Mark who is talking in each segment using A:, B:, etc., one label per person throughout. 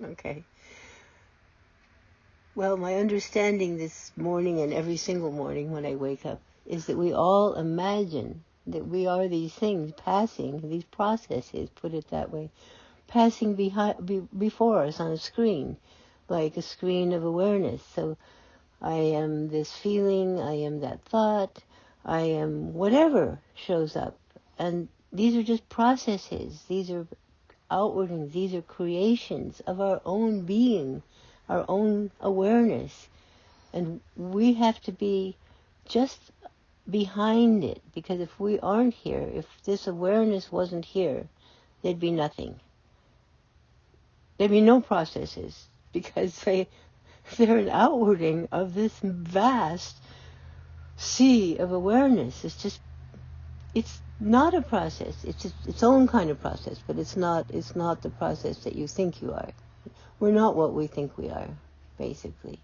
A: Okay. Well, my understanding this morning and every single morning when I wake up is that we all imagine that we are these things passing, these processes, put it that way, passing before us on a screen, like a screen of awareness. So I am this feeling, I am that thought, I am whatever shows up. And these are just processes. These are outwardings. These are creations of our own being, our own awareness. And we have to be just behind it, because if we aren't here, if this awareness wasn't here, there'd be nothing. There'd be no processes, because they're an outwarding of this vast sea of awareness. It's not a process. It's just its own kind of process, but it's not the process that you think you are. We're not what we think we are, basically.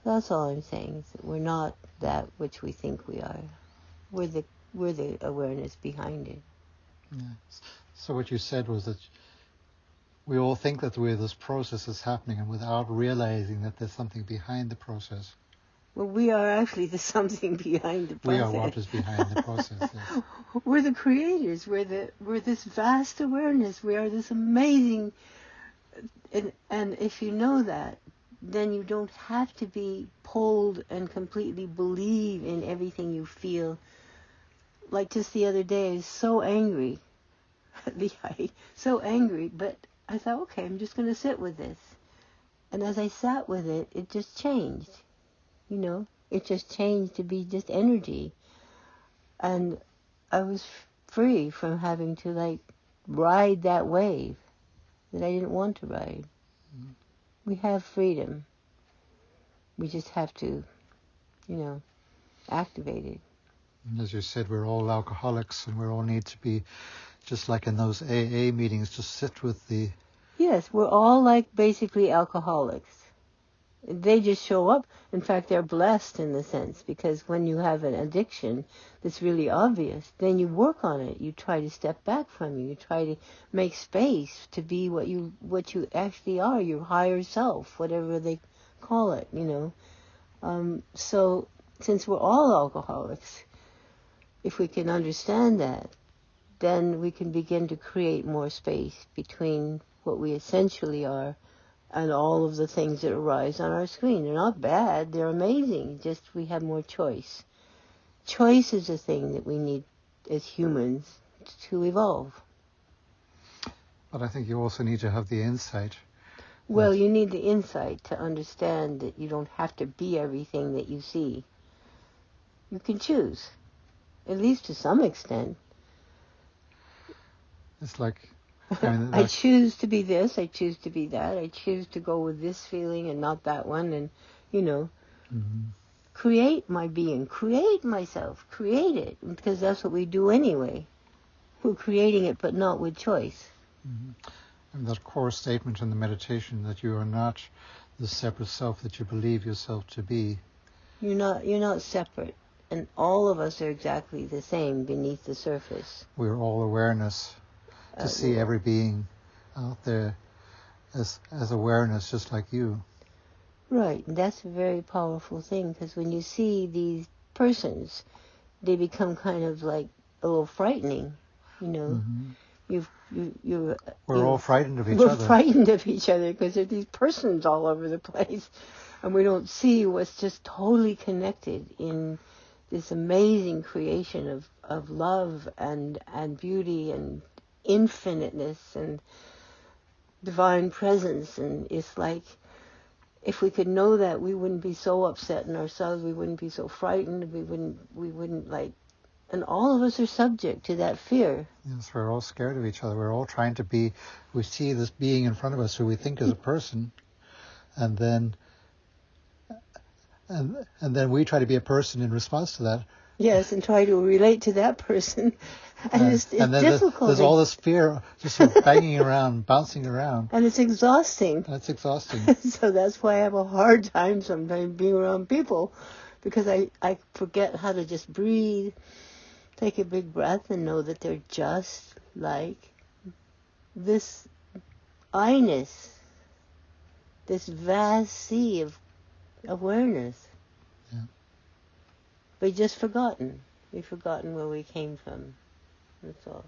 A: That's all I'm saying, is that we're not that which we think we are. We're the awareness behind it.
B: Yes. So what you said was that we all think that the way this process is happening, and without realizing that there's something behind the process.
A: Well, we are actually the something behind the process.
B: We are what is behind the process, yes.
A: We're the creators. We're this vast awareness. We are this amazing... And if you know that, then you don't have to be pulled and completely believe in everything you feel. Like just the other day, I was so angry. Lee-Hye, so angry, but I thought, okay, I'm just going to sit with this. And as I sat with it, it just changed. You know, it just changed to be just energy. And I was free from having to, ride that wave that I didn't want to ride. Mm-hmm. We have freedom. We just have to, activate it.
B: And as you said, we're all alcoholics, and we all need to be, just like in those AA meetings, just sit with the...
A: Yes, we're all basically alcoholics. They just show up. In fact, they're blessed in the sense, because when you have an addiction that's really obvious, then you work on it. You try to step back from it. You try to make space to be what you actually are, your higher self, whatever they call it, So since we're all alcoholics, if we can understand that, then we can begin to create more space between what we essentially are and all of the things that arise on our screen. They're not bad, they're amazing, just we have more choice. Choice is a thing that we need as humans to evolve.
B: But I think you also need to have the insight.
A: Well, you need the insight to understand that you don't have to be everything that you see. You can choose, at least to some extent.
B: It's like...
A: I choose to be this, I choose to be that, I choose to go with this feeling and not that one, and,
B: mm-hmm.
A: Create my being, create myself, create it, because that's what we do anyway. We're creating it, but not with choice.
B: Mm-hmm. And that core statement in the meditation that you are not the separate self that you believe yourself to be.
A: You're not separate, and all of us are exactly the same beneath the surface.
B: We're all awareness. To see every being out there as awareness, just like you.
A: Right, and that's a very powerful thing, because when you see these persons, they become kind of like a little frightening,
B: Mm-hmm.
A: We're
B: all frightened of each other.
A: We're frightened of each other because there are these persons all over the place, and we don't see what's just totally connected in this amazing creation of love and beauty and infiniteness and divine presence. And it's like, if we could know that, we wouldn't be so upset in ourselves, we wouldn't be so frightened, we wouldn't and all of us are subject to that fear.
B: Yes, we're all scared of each other. We're all trying to be, we see this being in front of us who we think is a person, and then we try to be a person in response to that.
A: Yes, and try to relate to that person. And it's difficult.
B: There's all this fear just sort of banging around, bouncing around.
A: And it's exhausting.
B: And it's exhausting.
A: So that's why I have a hard time sometimes being around people, because I forget how to just breathe, take a big breath, and know that they're just like this I-ness. this vast sea of awareness.
B: Yeah.
A: We've just forgotten. We've forgotten where we came from. That's all.